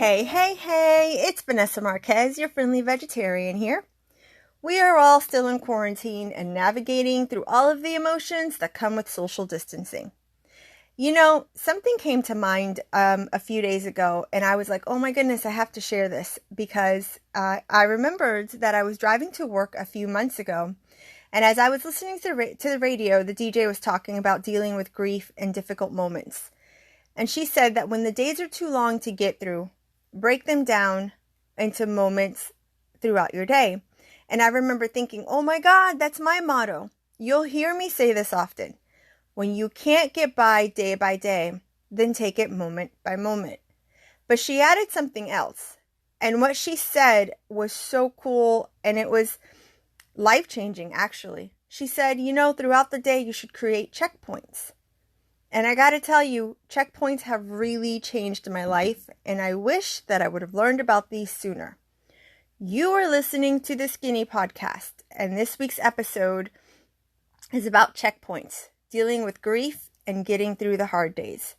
Hey, it's Vanessa Marquez, your friendly vegetarian here. We are all still in quarantine and navigating through all of the emotions that come with social distancing. You know, something came to mind a few days ago, and I was like, oh my goodness, I have to share this because I remembered that I was driving to work a few months ago, and as I was listening to the radio, the DJ was talking about dealing with grief and difficult moments. And she said that when the days are too long to get through, break them down into moments throughout your day. And I remember thinking, oh my God, that's my motto. You'll hear me say this often. When you can't get by day, then take it moment by moment. But she added something else. And what she said was so cool, and it was life-changing, actually. She said, throughout the day, you should create checkpoints. And I gotta tell you, checkpoints have really changed my life, and I wish that I would have learned about these sooner. You are listening to the Skinny Podcast, and this week's episode is about checkpoints, dealing with grief and getting through the hard days.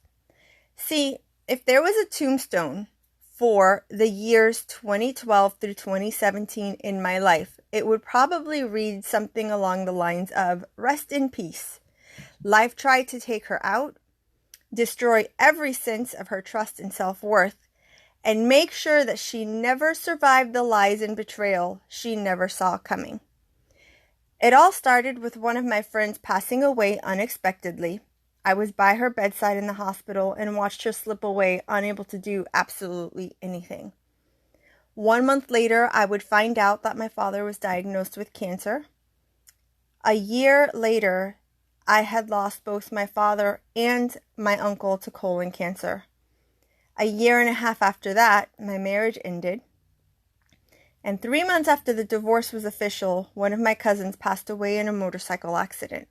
See, if there was a tombstone for the years 2012 through 2017 in my life, it would probably read something along the lines of, rest in peace. Life tried to take her out, destroy every sense of her trust and self-worth, and make sure that she never survived the lies and betrayal she never saw coming. It all started with one of my friends passing away unexpectedly. I was by her bedside in the hospital and watched her slip away, unable to do absolutely anything. 1 month later, I would find out that my father was diagnosed with cancer. A year later, I had lost both my father and my uncle to colon cancer. A year and a half after that, my marriage ended. And 3 months after the divorce was official, one of my cousins passed away in a motorcycle accident.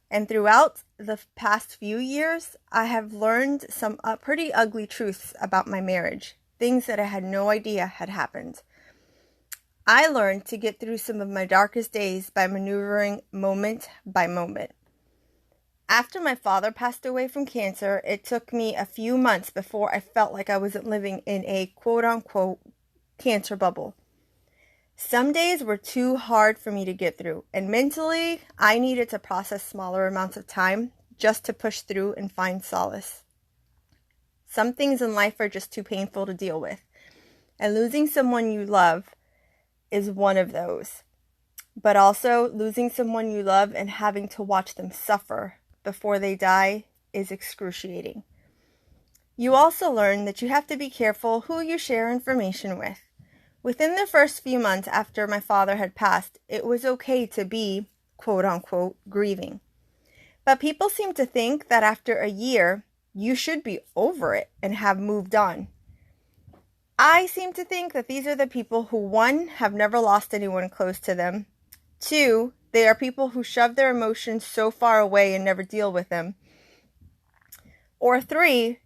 And throughout the past few years, I have learned some pretty ugly truths about my marriage, things that I had no idea had happened. I learned to get through some of my darkest days by maneuvering moment by moment. After my father passed away from cancer, it took me a few months before I felt like I wasn't living in a quote-unquote cancer bubble. Some days were too hard for me to get through, and mentally, I needed to process smaller amounts of time just to push through and find solace. Some things in life are just too painful to deal with, and losing someone you love is one of those. But also, losing someone you love and having to watch them suffer before they die is excruciating. You also learn that you have to be careful who you share information with. Within the first few months after my father had passed, it was okay to be, quote-unquote, grieving. But people seem to think that after a year, you should be over it and have moved on. I seem to think that these are the people who, 1, have never lost anyone close to them, 2, they are people who shove their emotions so far away and never deal with them, or 3,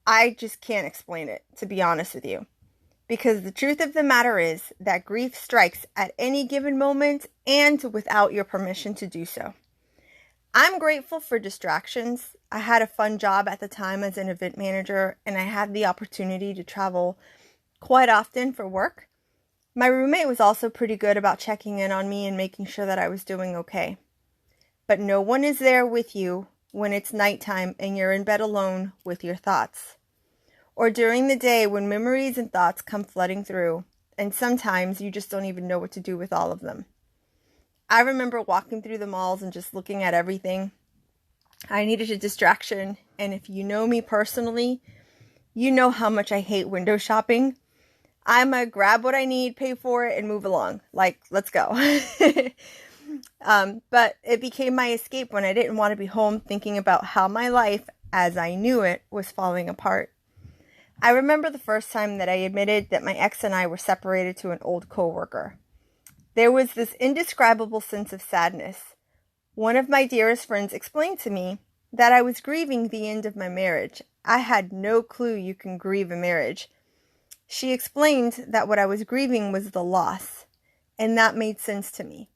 I just can't explain it, to be honest with you. Because the truth of the matter is that grief strikes at any given moment and without your permission to do so. I'm grateful for distractions. I had a fun job at the time as an event manager, and I had the opportunity to travel quite often for work. My roommate was also pretty good about checking in on me and making sure that I was doing okay. But no one is there with you when it's nighttime and you're in bed alone with your thoughts. Or during the day when memories and thoughts come flooding through, and sometimes you just don't even know what to do with all of them. I remember walking through the malls and just looking at everything. I needed a distraction, and if you know me personally, you know how much I hate window shopping. I'm a grab what I need, pay for it, and move along. Like, let's go. But it became my escape when I didn't want to be home thinking about how my life, as I knew it, was falling apart. I remember the first time that I admitted that my ex and I were separated to an old coworker. There was this indescribable sense of sadness. One of my dearest friends explained to me that I was grieving the end of my marriage. I had no clue you can grieve a marriage. She explained that what I was grieving was the loss, and that made sense to me.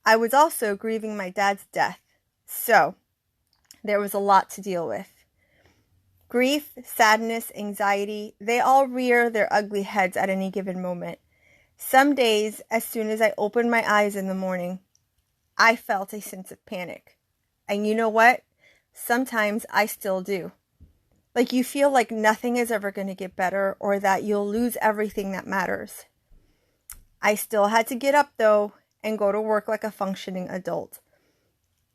I was also grieving my dad's death, so there was a lot to deal with. Grief, sadness, anxiety, they all rear their ugly heads at any given moment. Some days, as soon as I opened my eyes in the morning, I felt a sense of panic. And you know what? Sometimes I still do. Like you feel like nothing is ever going to get better or that you'll lose everything that matters. I still had to get up though and go to work like a functioning adult.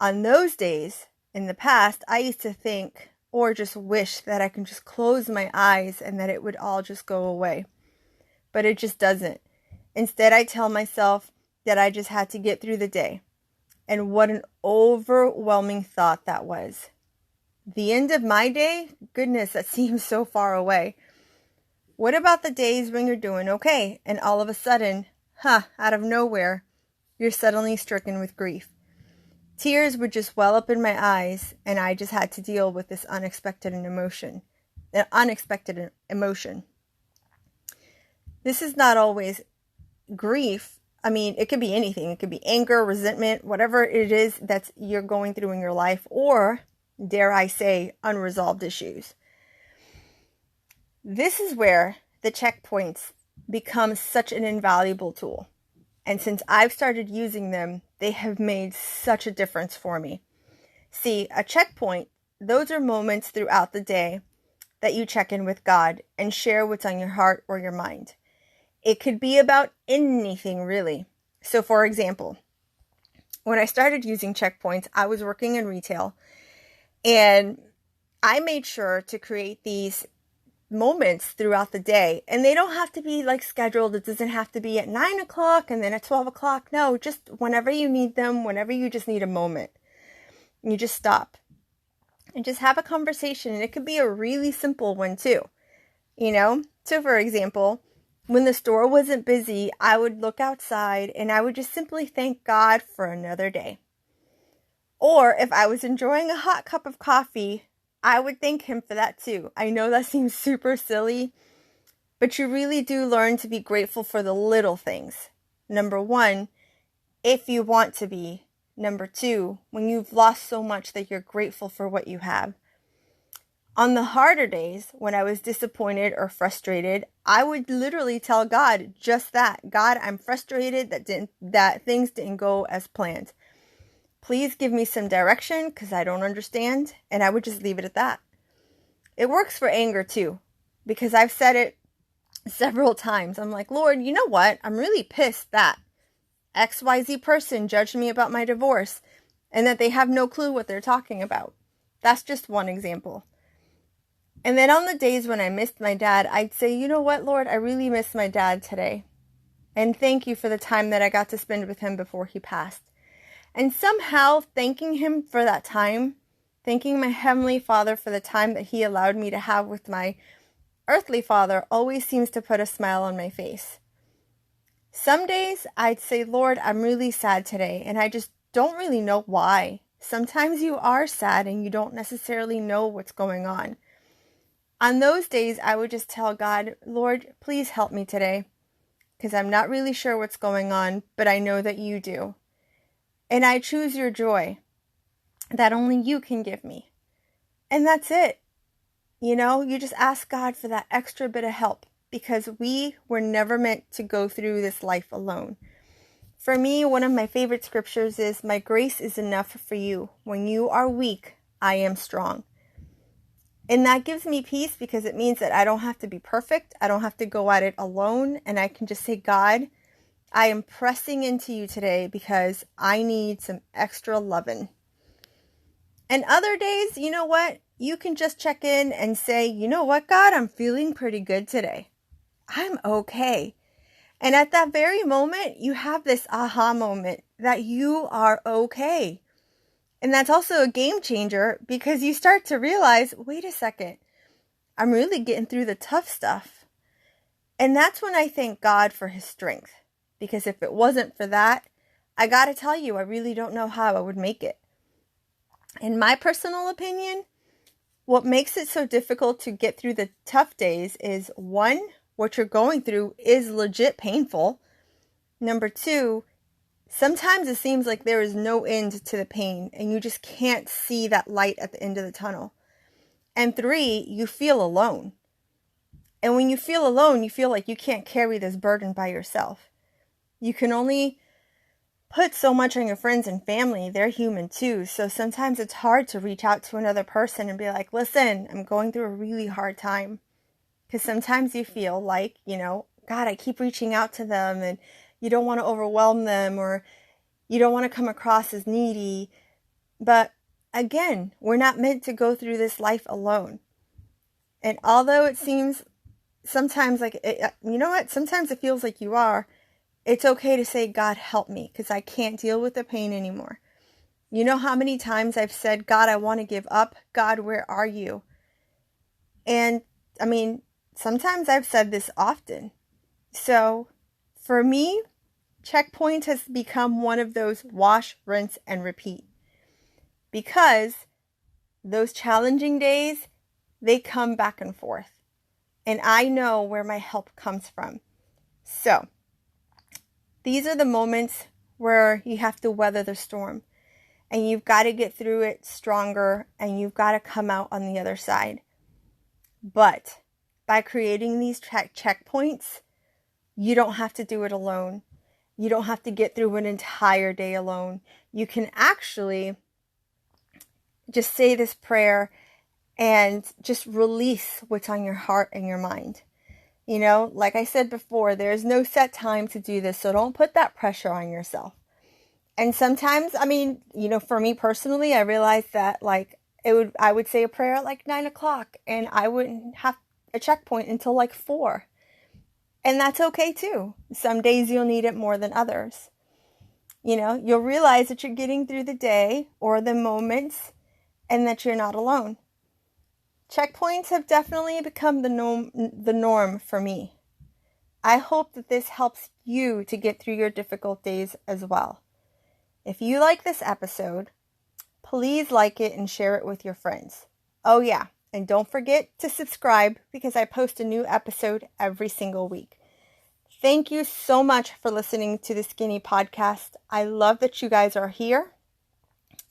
On those days, in the past, I used to think or just wish that I can just close my eyes and that it would all just go away. But it just doesn't. Instead, I tell myself that I just had to get through the day. And what an overwhelming thought that was. The end of my day? Goodness, that seems so far away. What about the days when you're doing okay and all of a sudden, out of nowhere, you're suddenly stricken with grief? Tears would just well up in my eyes, and I just had to deal with this unexpected emotion. This is not always grief. I mean, it could be anything. It could be anger, resentment, whatever it is that you're going through in your life, or, dare I say, unresolved issues. This is where the checkpoints become such an invaluable tool. And since I've started using them, they have made such a difference for me. See, a checkpoint, those are moments throughout the day that you check in with God and share what's on your heart or your mind. It could be about anything, really. So, for example, when I started using checkpoints, I was working in retail, and I made sure to create these moments throughout the day, and they don't have to be like scheduled. It doesn't have to be at 9 o'clock and then at 12 o'clock. No, just whenever you need them, whenever you just need a moment, you just stop and just have a conversation. And it could be a really simple one too, so for example, when the store wasn't busy, I would look outside and I would just simply thank God for another day. Or if I was enjoying a hot cup of coffee, I would thank him for that too. I know that seems super silly, but you really do learn to be grateful for the little things. Number one, if you want to be. Number two, when you've lost so much that you're grateful for what you have. On the harder days, when I was disappointed or frustrated, I would literally tell God just that. God, I'm frustrated that things didn't go as planned. Please give me some direction because I don't understand. And I would just leave it at that. It works for anger too, because I've said it several times. I'm like, Lord, you know what? I'm really pissed that XYZ person judged me about my divorce and that they have no clue what they're talking about. That's just one example. And then on the days when I missed my dad, I'd say, you know what, Lord, I really miss my dad today. And thank you for the time that I got to spend with him before he passed. And somehow thanking him for that time, thanking my Heavenly Father for the time that he allowed me to have with my earthly father always seems to put a smile on my face. Some days I'd say, Lord, I'm really sad today, and I just don't really know why. Sometimes you are sad and you don't necessarily know what's going on. On those days, I would just tell God, Lord, please help me today, because I'm not really sure what's going on, but I know that you do. And I choose your joy that only you can give me. And that's it. You just ask God for that extra bit of help, because we were never meant to go through this life alone. For me, one of my favorite scriptures is, my grace is enough for you. When you are weak, I am strong. And that gives me peace, because it means that I don't have to be perfect. I don't have to go at it alone. And I can just say, God, I am pressing into you today because I need some extra loving. And other days, you know what? You can just check in and say, you know what, God, I'm feeling pretty good today. I'm okay. And at that very moment, you have this aha moment that you are okay. And that's also a game changer, because you start to realize, wait a second, I'm really getting through the tough stuff. And that's when I thank God for his strength. Because if it wasn't for that, I gotta tell you, I really don't know how I would make it. In my personal opinion, what makes it so difficult to get through the tough days is, one, what you're going through is legit painful. Number two, sometimes it seems like there is no end to the pain and you just can't see that light at the end of the tunnel. And 3, you feel alone. And when you feel alone, you feel like you can't carry this burden by yourself. You can only put so much on your friends and family. They're human too. So sometimes it's hard to reach out to another person and be like, listen, I'm going through a really hard time. Because sometimes you feel like, God, I keep reaching out to them, and you don't want to overwhelm them, or you don't want to come across as needy. But again, we're not meant to go through this life alone. And although it seems sometimes like, sometimes it feels like you are, it's okay to say, God, help me, because I can't deal with the pain anymore. You know how many times I've said, God, I want to give up. God, where are you? And sometimes I've said this often. So for me, checkpoint has become one of those wash, rinse, and repeat. Because those challenging days, they come back and forth. And I know where my help comes from. So these are the moments where you have to weather the storm. And you've got to get through it stronger, and you've got to come out on the other side. But by creating these checkpoints, you don't have to do it alone. You don't have to get through an entire day alone. You can actually just say this prayer and just release what's on your heart and your mind. Like I said before, there's no set time to do this, so don't put that pressure on yourself. And sometimes, for me personally, I realized that I would say a prayer at 9:00, and I wouldn't have a checkpoint until 4. And that's okay too. Some days you'll need it more than others. You'll realize that you're getting through the day or the moments, and that you're not alone. Checkpoints have definitely become the norm for me. I hope that this helps you to get through your difficult days as well. If you like this episode, please like it and share it with your friends. Oh yeah, and don't forget to subscribe, because I post a new episode every single week. Thank you so much for listening to the Skinny Podcast. I love that you guys are here,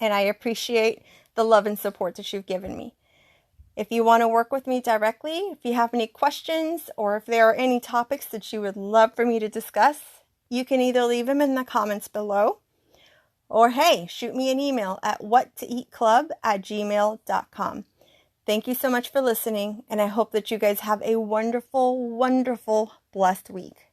and I appreciate the love and support that you've given me. If you want to work with me directly, if you have any questions, or if there are any topics that you would love for me to discuss, you can either leave them in the comments below, or hey, shoot me an email at whattoeatclub@gmail.com. Thank you so much for listening, and I hope that you guys have a wonderful, wonderful, blessed week.